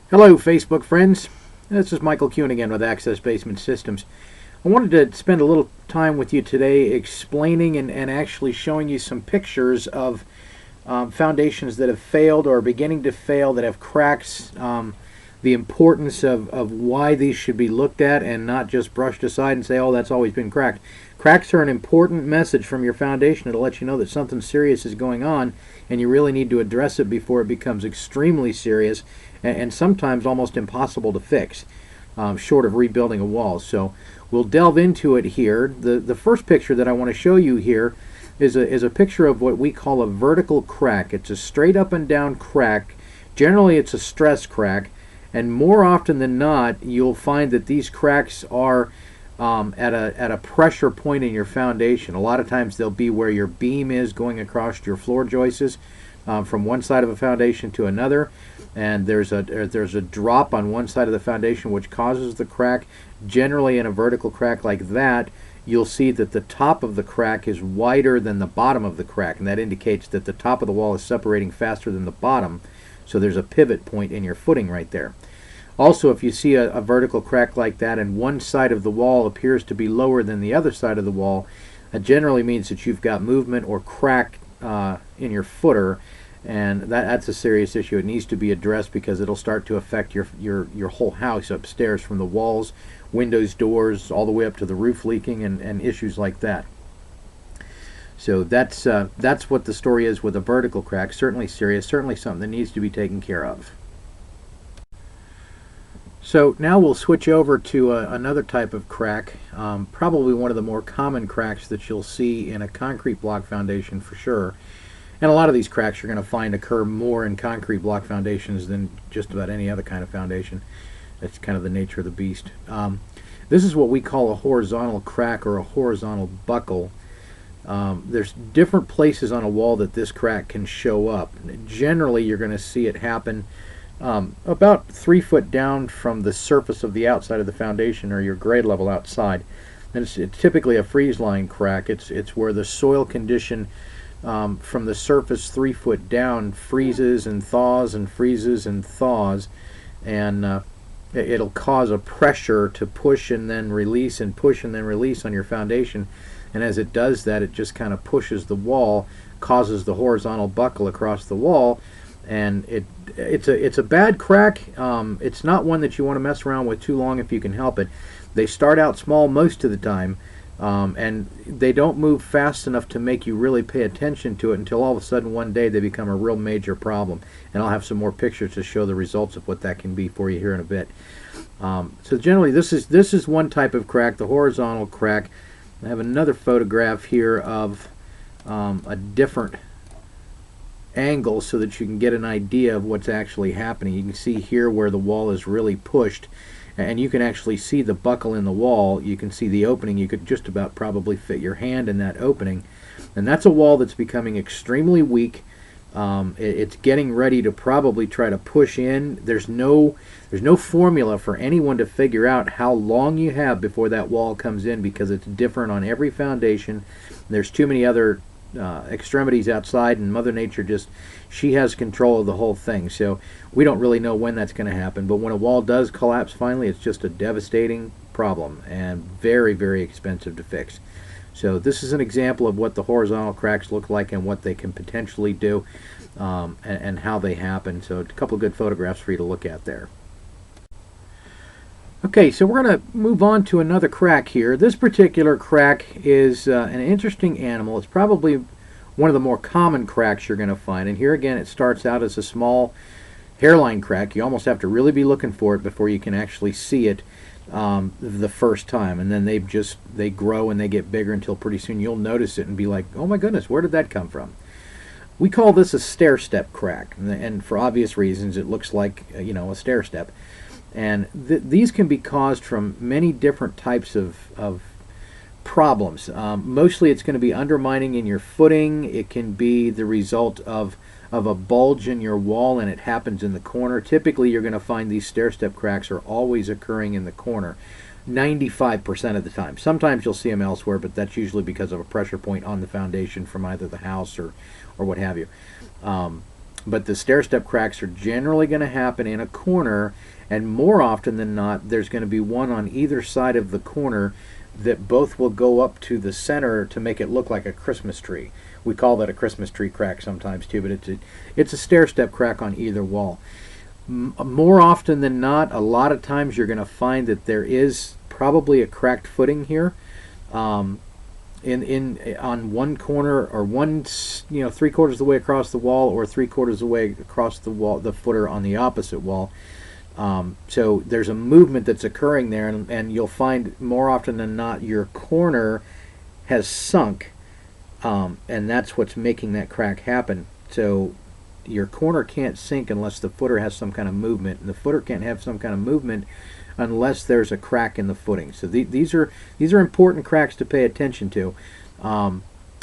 Hello, Facebook friends. This is Michael Kuhn again with Access Basement Systems. I wanted to spend a little time with you today explaining and actually showing you some pictures of foundations that have failed or are beginning to fail, that have cracks, the importance of why these should be looked at and not just brushed aside and say, oh, that's always been cracked. Cracks are an important message from your foundation to let you know that something serious is going on, and you really need to address it before it becomes extremely serious and sometimes almost impossible to fix, short of rebuilding a wall. So we'll delve into it here. The first picture that I want to show you here is a picture of what we call a vertical crack. It's a straight up and down crack. Generally it's a stress crack, and more often than not you'll find that these cracks are at a pressure point in your foundation. A lot of times they'll be where your beam is going across your floor joists, from one side of a foundation to another, and there's a drop on one side of the foundation which causes the crack. Generally in a vertical crack like that, you'll see that the top of the crack is wider than the bottom of the crack, and that indicates that the top of the wall is separating faster than the bottom, so there's a pivot point in your footing right there. Also, if you see a vertical crack like that and one side of the wall appears to be lower than the other side of the wall, that generally means that you've got movement or crack in your footer, and that's a serious issue. It needs to be addressed because it'll start to affect your whole house upstairs, from the walls, windows, doors, all the way up to the roof leaking and issues like that. So that's what the story is with a vertical crack. Certainly serious, certainly something that needs to be taken care of. So now we'll switch over to another type of crack, probably one of the more common cracks that you'll see in a concrete block foundation for sure. And a lot of these cracks you're going to find occur more in concrete block foundations than just about any other kind of foundation. That's kind of the nature of the beast. This is what we call a horizontal crack or a horizontal buckle. There's different places on a wall that this crack can show up. Generally you're going to see it happen about 3 foot down from the surface of the outside of the foundation, or your grade level outside. And it's typically a freeze line crack. It's where the soil condition from the surface 3 foot down freezes and thaws and freezes and thaws, and it'll cause a pressure to push and then release and push and then release on your foundation. And as it does that, it just kind of pushes the wall, causes the horizontal buckle across the wall, and it's a bad crack. It's not one that you want to mess around with too long if you can help it. They start out small most of the time, and they don't move fast enough to make you really pay attention to it until all of a sudden one day they become a real major problem. And I'll have some more pictures to show the results of what that can be for you here in a bit. So generally this is one type of crack, the horizontal crack. I have another photograph here of a different angle so that you can get an idea of what's actually happening. You can see here where the wall is really pushed, and you can actually see the buckle in the wall. You can see the opening. You could just about probably fit your hand in that opening, and that's a wall that's becoming extremely weak. It's getting ready to probably try to push in. There's no formula for anyone to figure out how long you have before that wall comes in, because it's different on every foundation. There's too many other extremities outside, and Mother Nature she has control of the whole thing. So we don't really know when that's going to happen, but when a wall does collapse finally, it's just a devastating problem and very, very expensive to fix. So this is an example of what the horizontal cracks look like and what they can potentially do, and how they happen. So a couple of good photographs for you to look at there. Okay, so we're going to move on to another crack here. This particular crack is an interesting animal. It's probably one of the more common cracks you're going to find. And here again, it starts out as a small hairline crack. You almost have to really be looking for it before you can actually see it the first time. And then they grow and they get bigger until pretty soon you'll notice it and be like, oh my goodness, where did that come from? We call this a stair-step crack, and for obvious reasons it looks like a stair-step. And these can be caused from many different types of problems. Mostly it's going to be undermining in your footing. It can be the result of a bulge in your wall, and it happens in the corner. Typically you're going to find these stair-step cracks are always occurring in the corner, 95% of the time. Sometimes you'll see them elsewhere, but that's usually because of a pressure point on the foundation from either the house or what have you. But the stair-step cracks are generally going to happen in a corner, and more often than not, there's going to be one on either side of the corner that both will go up to the center to make it look like a Christmas tree. We call that a Christmas tree crack sometimes too, but it's a stair-step crack on either wall. More often than not, a lot of times you're going to find that there is probably a cracked footing here. On one corner, or one, 3/4 of the way across the wall, or 3/4 of the way across the wall, the footer on the opposite wall. So there's a movement that's occurring there, and you'll find more often than not your corner has sunk, and that's what's making that crack happen. So your corner can't sink unless the footer has some kind of movement, and the footer can't have some kind of movement unless there's a crack in the footing. So these are important cracks to pay attention to,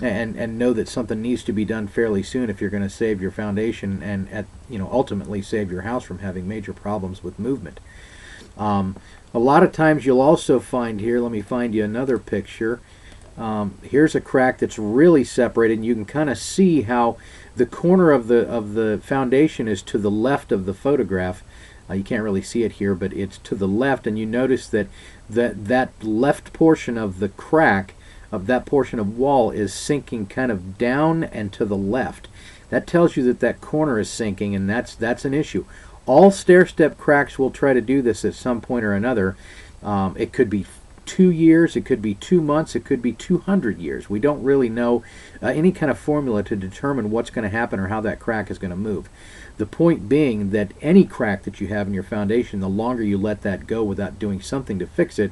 and know that something needs to be done fairly soon if you're going to save your foundation and ultimately save your house from having major problems with movement. A lot of times you'll also find here, let me find you another picture. Here's a crack that's really separated, and you can kind of see how the corner of the foundation is to the left of the photograph. You can't really see it here, but it's to the left, and you notice that that left portion of the crack of that portion of wall is sinking kind of down and to the left. That tells you that that corner is sinking, and that's an issue. All stair-step cracks will try to do this at some point or another. It could be 2 years, it could be 2 months, it could be 200 years. We don't really know any kind of formula to determine what's going to happen or how that crack is going to move. The point being that any crack that you have in your foundation, the longer you let that go without doing something to fix it,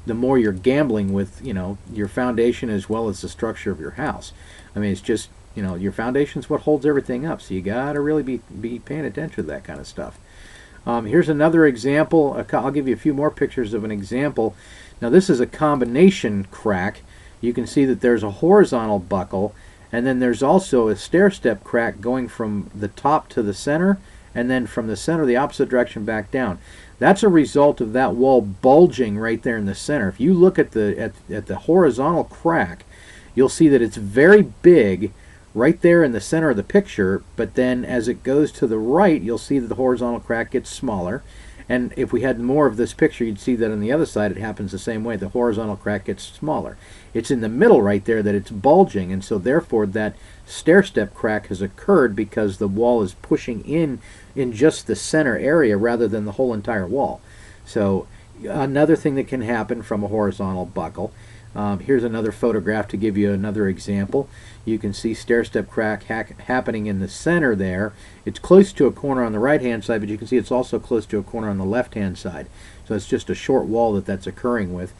the more you're gambling with your foundation as well as the structure of your house. I mean, it's just your foundation's what holds everything up, so you got to really be paying attention to that kind of stuff. Here's another example. I'll give you a few more pictures of an example. Now this is a combination crack. You can see that there's a horizontal buckle, and then there's also a stair-step crack going from the top to the center, and then from the center the opposite direction back down. That's a result of that wall bulging right there in the center. If you look at the horizontal crack, you'll see that it's very big right there in the center of the picture, but then as it goes to the right, you'll see that the horizontal crack gets smaller. And if we had more of this picture, you'd see that on the other side it happens the same way. The horizontal crack gets smaller. It's in the middle right there that it's bulging, and so therefore that stair-step crack has occurred because the wall is pushing in just the center area rather than the whole entire wall. So another thing that can happen from a horizontal buckle. Here's another photograph to give you another example. You can see stair-step crack happening in the center there. It's close to a corner on the right-hand side, but you can see it's also close to a corner on the left-hand side. So it's just a short wall that's occurring with.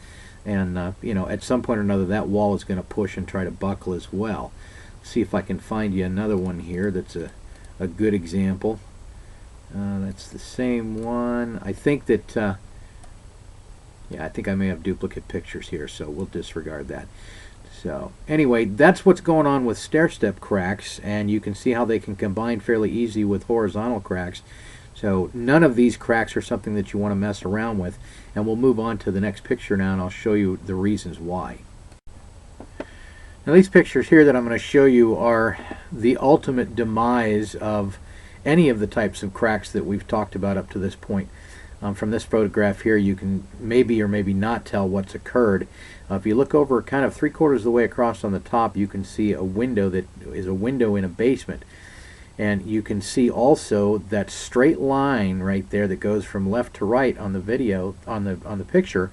And, at some point or another, that wall is going to push and try to buckle as well. See if I can find you another one here that's a good example. That's the same one. I think that... I think I may have duplicate pictures here, so we'll disregard that. So anyway, that's what's going on with stair-step cracks, and you can see how they can combine fairly easy with horizontal cracks. So none of these cracks are something that you want to mess around with, and we'll move on to the next picture now, and I'll show you the reasons why. Now these pictures here that I'm going to show you are the ultimate demise of any of the types of cracks that we've talked about up to this point. From this photograph here, you can maybe or maybe not tell what's occurred. If you look over kind of 3/4 of the way across on the top, you can see a window that is a window in a basement. And you can see also that straight line right there that goes from left to right on the video, on the picture.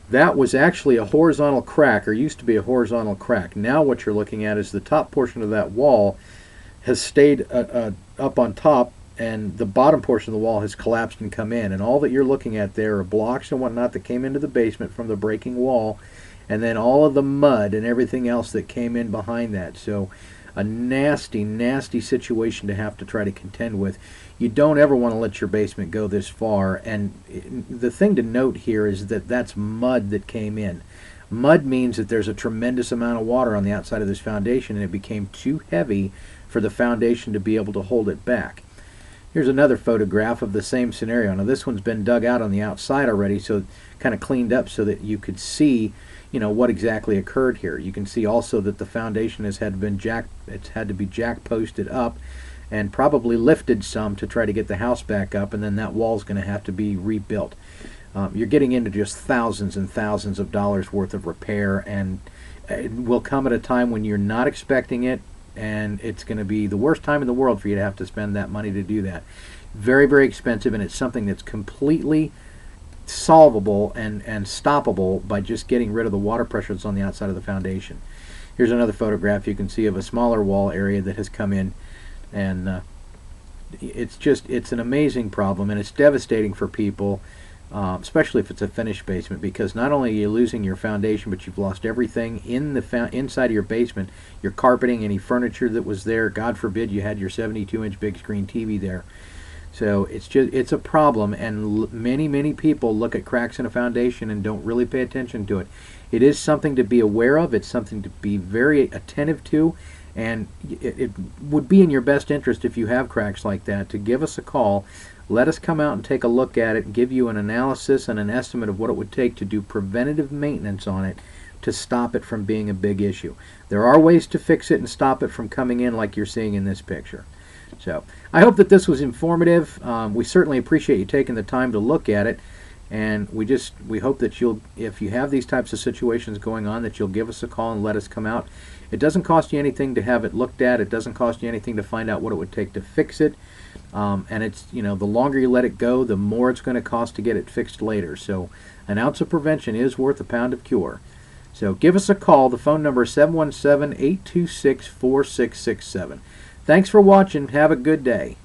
That was actually a horizontal crack, or used to be a horizontal crack. Now what you're looking at is the top portion of that wall has stayed up on top, and the bottom portion of the wall has collapsed and come in, and all that you're looking at there are blocks and whatnot that came into the basement from the breaking wall, and then all of the mud and everything else that came in behind that. So a nasty, nasty situation to have to try to contend with. You don't ever want to let your basement go this far, and the thing to note here is that that's mud that came in. Mud means that there's a tremendous amount of water on the outside of this foundation, and it became too heavy for the foundation to be able to hold it back. Here's another photograph of the same scenario. Now this one's been dug out on the outside already, so kind of cleaned up so that you could see, what exactly occurred here. You can see also that the foundation has had to be jack posted up, and probably lifted some to try to get the house back up, and then that wall's going to have to be rebuilt. You're getting into just thousands and thousands of dollars worth of repair, and it will come at a time when you're not expecting it, and it's going to be the worst time in the world for you to have to spend that money to do that. Very, very expensive, and it's something that's completely solvable and stoppable by just getting rid of the water pressure that's on the outside of the foundation. Here's another photograph you can see of a smaller wall area that has come in, and it's an amazing problem, and it's devastating for people, especially if it's a finished basement, because not only are you losing your foundation, but you've lost everything in the inside of your basement, your carpeting, any furniture that was there. God forbid you had your 72-inch big screen TV there. So it's a problem, and many people look at cracks in a foundation and don't really pay attention to it. It is something to be aware of. It's something to be very attentive to, and it would be in your best interest, if you have cracks like that, to give us a call. Let us come out and take a look at it and give you an analysis and an estimate of what it would take to do preventative maintenance on it to stop it from being a big issue. There are ways to fix it and stop it from coming in like you're seeing in this picture. So I hope that this was informative. We certainly appreciate you taking the time to look at it, and we hope that if you have these types of situations going on, that you'll give us a call and let us come out. It doesn't cost you anything to have it looked at. It doesn't cost you anything to find out what it would take to fix it. And it's, the longer you let it go, the more it's going to cost to get it fixed later. So an ounce of prevention is worth a pound of cure. So give us a call. The phone number is 717-826-4667. Thanks for watching. Have a good day.